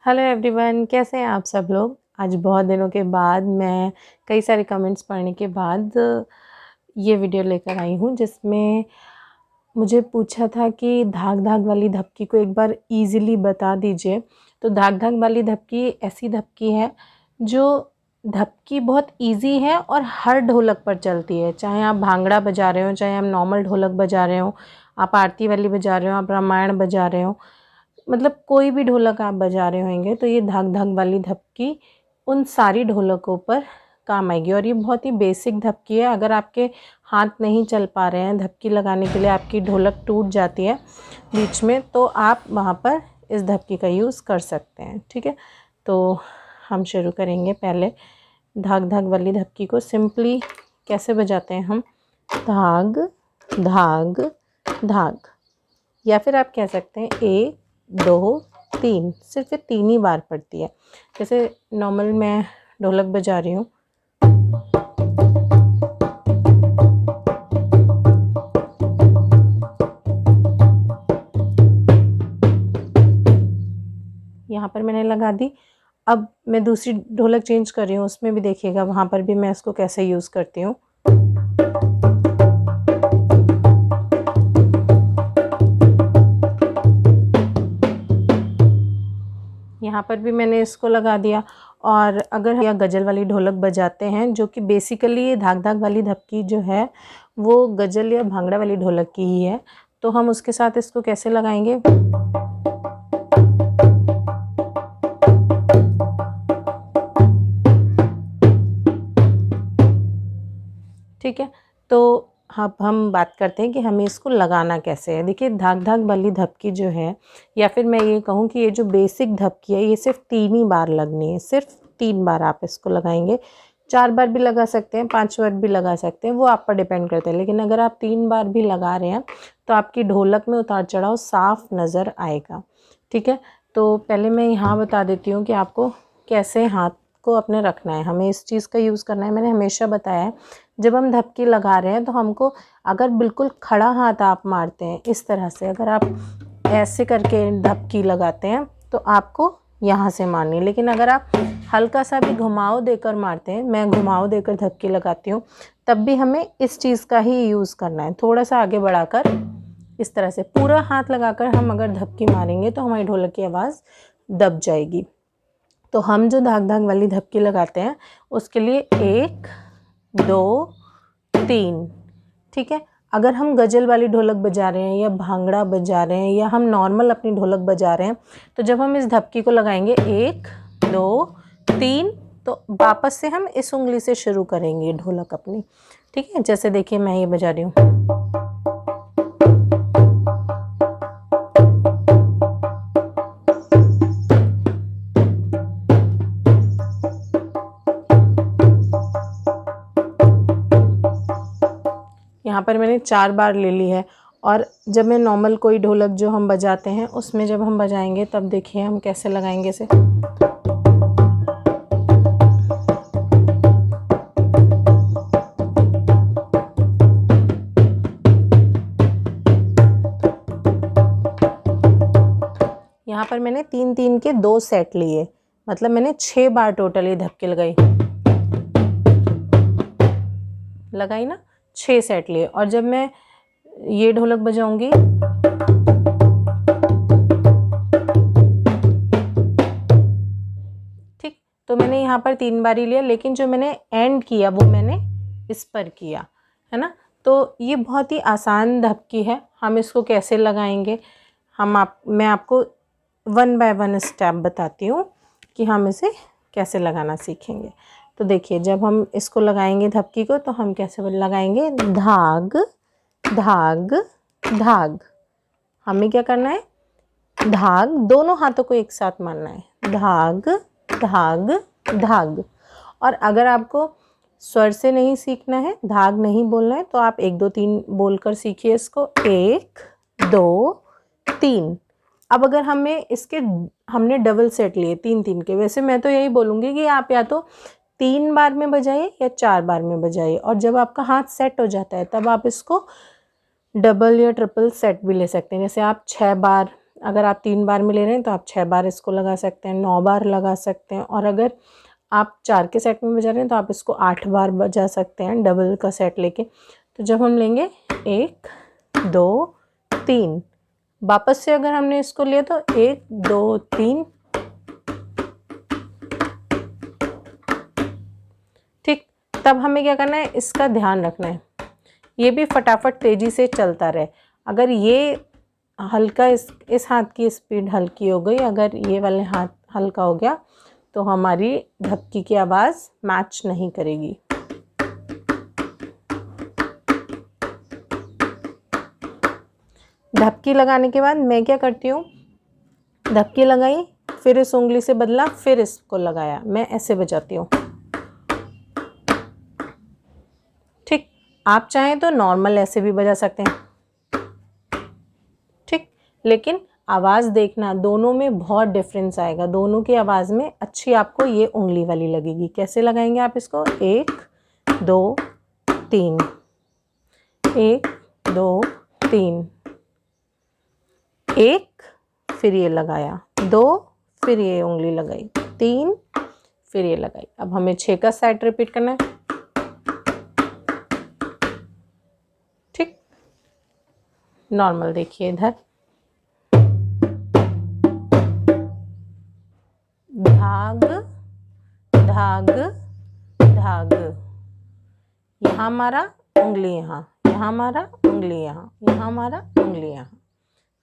Hello everyone, कैसे हैं आप सब लोग। आज बहुत दिनों के बाद मैं कई सारे कमेंट्स पढ़ने के बाद ये वीडियो लेकर आई हूँ, जिसमें मुझे पूछा था कि धाग धाग वाली धपकी को एक बार इजीली बता दीजिए। तो धाग धाग वाली धपकी ऐसी धपकी है जो धपकी बहुत इजी है और हर ढोलक पर चलती है। चाहे आप भांगड़ा बजा रहे हो, चाहे आप नॉर्मल ढोलक बजा रहे हो, आप आरती वाली बजा रहे हो, आप रामायण बजा रहे हो, मतलब कोई भी ढोलक आप बजा रहे होंगे तो ये धाग धाग वाली धपकी उन सारी ढोलकों पर काम आएगी। और ये बहुत ही बेसिक धपकी है। अगर आपके हाथ नहीं चल पा रहे हैं धपकी लगाने के लिए, आपकी ढोलक टूट जाती है बीच में, तो आप वहाँ पर इस धपकी का यूज़ कर सकते हैं। ठीक है, तो हम शुरू करेंगे। पहले धाग धाग वाली धपकी को सिंपली कैसे बजाते हैं हम, धाग धाग धाग, या फिर आप कह सकते हैं 1 2 3, सिर्फ ये 3 ही बार पड़ती है। जैसे नॉर्मल मैं ढोलक बजा रही हूँ, यहाँ पर मैंने लगा दी। अब मैं दूसरी ढोलक चेंज कर रही हूँ, उसमें भी देखिएगा वहाँ पर भी मैं इसको कैसे यूज़ करती हूँ। यहाँ पर भी मैंने इसको लगा दिया। और अगर या गज़ल वाली ढोलक बजाते हैं, जो कि बेसिकली धाग धाग वाली धपकी जो है वो गज़ल या भांगड़ा वाली ढोलक की ही है, तो हम उसके साथ इसको कैसे लगाएंगे। ठीक है, तो अब हम बात करते हैं कि हमें इसको लगाना कैसे है। देखिए, धाग धाग वाली धपकी जो है, या फिर मैं ये कहूँ कि ये जो बेसिक धपकी है, ये सिर्फ 3 ही बार लगनी है। सिर्फ 3 बार आप इसको लगाएंगे। 4 बार भी लगा सकते हैं, 5 बार भी लगा सकते हैं, वो आप पर डिपेंड करता है। लेकिन अगर आप 3 बार भी लगा रहे हैं तो आपकी ढोलक में उतार चढ़ाव साफ नज़र आएगा। ठीक है, तो पहले मैं यहाँ बता देती हूँ कि आपको कैसे हाथ को अपने रखना है, हमें इस चीज़ का यूज़ करना है। मैंने हमेशा बताया है, जब हम धपकी लगा रहे हैं तो हमको, अगर बिल्कुल खड़ा हाथ आप मारते हैं इस तरह से, अगर आप ऐसे करके धपकी लगाते हैं तो आपको यहाँ से मारनी है। लेकिन अगर आप हल्का सा भी घुमाव देकर मारते हैं, मैं घुमाव देकर धपकी लगाती हूँ, तब भी हमें इस चीज़ का ही यूज़ करना है। थोड़ा सा आगे बढ़ाकर इस तरह से पूरा हाथ लगाकर हम अगर धपकी मारेंगे तो हमारी ढोलक की आवाज़ दब जाएगी। तो हम जो धाग धाग वाली धपकी लगाते हैं उसके लिए 1 2 3। ठीक है, अगर हम गज़ल वाली ढोलक बजा रहे हैं या भांगड़ा बजा रहे हैं या हम नॉर्मल अपनी ढोलक बजा रहे हैं, तो जब हम इस धपकी को लगाएंगे 1 2 3, तो वापस से हम इस उंगली से शुरू करेंगे ढोलक अपनी। ठीक है, जैसे देखिए मैं ये बजा रही हूँ। यहाँ पर मैंने 4 बार ले ली है। और जब मैं नॉर्मल कोई ढोलक जो हम बजाते हैं उसमें जब हम बजाएंगे तब देखिए हम कैसे लगाएंगे इसे। यहाँ पर मैंने 3-3 के 2 सेट लिए, मतलब मैंने 6 बार टोटली धपकी लगाई ना, 6 सेट लिए। और जब मैं ये ढोलक बजाऊंगी, ठीक, तो मैंने यहाँ पर 3 बार ही लिया, लेकिन जो मैंने एंड किया वो मैंने इस पर किया है ना। तो ये बहुत ही आसान धपकी है। हम इसको कैसे लगाएंगे, मैं आपको 1 बाय 1 स्टेप बताती हूँ कि हम इसे कैसे लगाना सीखेंगे। तो देखिए, जब हम इसको लगाएंगे धपकी को, तो हम कैसे लगाएंगे, धाग धाग धाग। हमें क्या करना है, धाग, दोनों हाथों को एक साथ मारना है, धाग धाग धाग। और अगर आपको स्वर से नहीं सीखना है, धाग नहीं बोलना है, तो आप 1 2 3 बोलकर सीखिए इसको, 1 2 3। अब अगर हमने डबल सेट लिए 3-3 के, वैसे मैं तो यही बोलूँगी कि आप या तो 3 बार में बजाइए या 4 बार में बजाइए। और जब आपका हाथ सेट हो जाता है तब आप इसको डबल या ट्रिपल सेट भी ले सकते हैं। जैसे आप 6 बार अगर आप 3 बार में ले रहे हैं तो आप 6 बार इसको लगा सकते हैं, 9 बार लगा सकते हैं। और अगर आप 4 के सेट में बजा रहे हैं तो आप इसको 8 बार बजा सकते हैं डबल का सेट लेके। तो जब हम लेंगे 1 2 3, वापस से अगर हमने इसको लिया तो 1 2 3, ठीक। तब हमें क्या करना है, इसका ध्यान रखना है ये भी फटाफट तेज़ी से चलता रहे। अगर ये हल्का इस हाथ की स्पीड हल्की हो गई, अगर ये वाले हाथ हल्का हो गया तो हमारी ढपकी की आवाज़ मैच नहीं करेगी। ढपकी लगाने के बाद मैं क्या करती हूँ, ढपकी लगाई, फिर इस उंगली से बदला, फिर इसको लगाया, मैं ऐसे बजाती हूँ, ठीक। आप चाहें तो नॉर्मल ऐसे भी बजा सकते हैं, ठीक। लेकिन आवाज़ देखना, दोनों में बहुत डिफरेंस आएगा, दोनों की आवाज़ में अच्छी आपको ये उंगली वाली लगेगी। कैसे लगाएंगे आप इसको, 1 2 3, 1 2 3, 1 फिर ये लगाया, 2 फिर ये उंगली लगाई, 3 फिर ये लगाई। अब हमें 6 का सेट रिपीट करना है, ठीक। नॉर्मल देखिए इधर, धाग धाग धाग, यहाँ हमारा उंगली, यहाँ हमारा उंगली, यहाँ हमारा उंगली, यहाँ,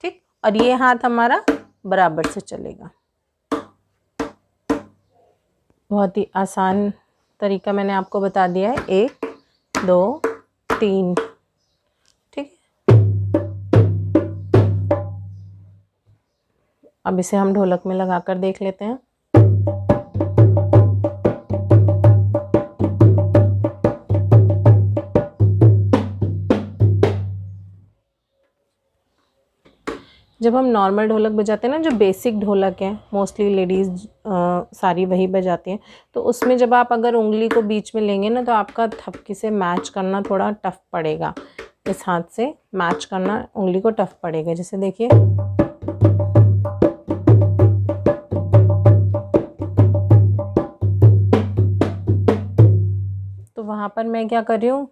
ठीक। और ये हाथ हमारा बराबर से चलेगा। बहुत ही आसान तरीका मैंने आपको बता दिया है, 1 2 3, ठीक। अब इसे हम ढोलक में लगाकर देख लेते हैं। जब हम नॉर्मल ढोलक बजाते हैं ना, जो बेसिक ढोलक है, मोस्टली लेडीज़ सारी वही बजाती हैं, तो उसमें जब आप अगर उंगली को बीच में लेंगे ना तो आपका थपकी से मैच करना थोड़ा टफ पड़ेगा। इस हाथ से मैच करना उंगली को टफ पड़ेगा। जैसे देखिए, तो वहाँ पर मैं क्या कर रही हूँ,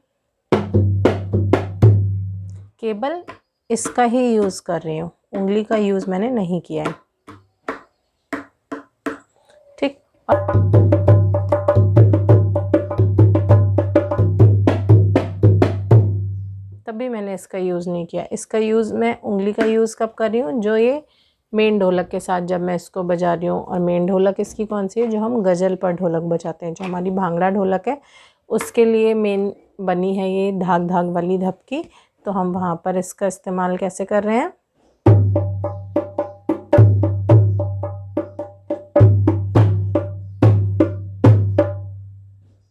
केवल इसका ही यूज़ कर रही हूँ, उंगली का यूज़ मैंने नहीं किया है, ठीक। तभी मैंने इसका यूज़ नहीं किया। इसका यूज़ मैं उंगली का यूज़ कब कर रही हूँ, जो ये मेन ढोलक के साथ जब मैं इसको बजा रही हूँ। और मेन ढोलक इसकी कौन सी है, जो हम गज़ल पर ढोलक बजाते हैं, जो हमारी भांगड़ा ढोलक है, उसके लिए मेन बनी है ये धाग धाग वाली ढपकी। तो हम वहाँ पर इसका इस्तेमाल कैसे कर रहे हैं,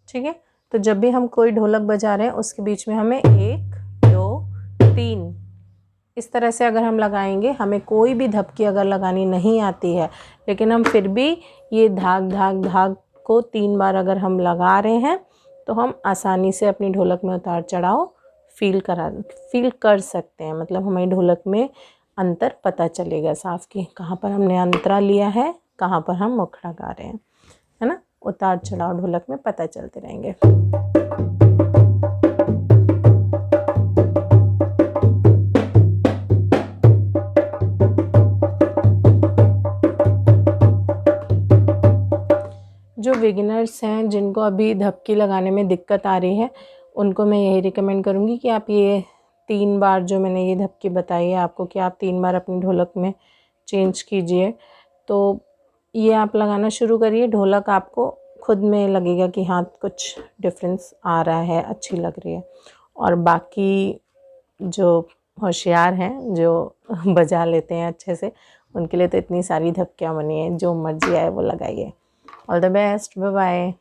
ठीक है। तो जब भी हम कोई ढोलक बजा रहे हैं उसके बीच में हमें 1 2 3 इस तरह से अगर हम लगाएंगे, हमें कोई भी ढपकी अगर लगानी नहीं आती है, लेकिन हम फिर भी ये धाग धाग धाग को 3 बार अगर हम लगा रहे हैं तो हम आसानी से अपनी ढोलक में उतार चढ़ाव फील कर सकते हैं। मतलब हमारी ढोलक में अंतर पता चलेगा साफ कि कहाँ पर हमने अंतरा लिया है, कहाँ पर हम मुखड़ा गा रहे हैं, है ना। उतार चढ़ाव ढोलक में पता चलते रहेंगे। जो बिगिनर्स हैं, जिनको अभी ढपकी लगाने में दिक्कत आ रही है, उनको मैं यही रिकमेंड करूँगी कि आप ये 3 बार जो मैंने ये ढपकी बताई है आपको, कि आप 3 बार अपनी ढोलक में चेंज कीजिए। तो ये आप लगाना शुरू करिए, ढोलक आपको खुद में लगेगा कि हाँ कुछ डिफरेंस आ रहा है, अच्छी लग रही है। और बाकी जो होशियार हैं, जो बजा लेते हैं अच्छे से, उनके लिए तो इतनी सारी ढपकियाँ बनी हैं, जो मर्जी आए वो लगाइए। All the best, bye bye.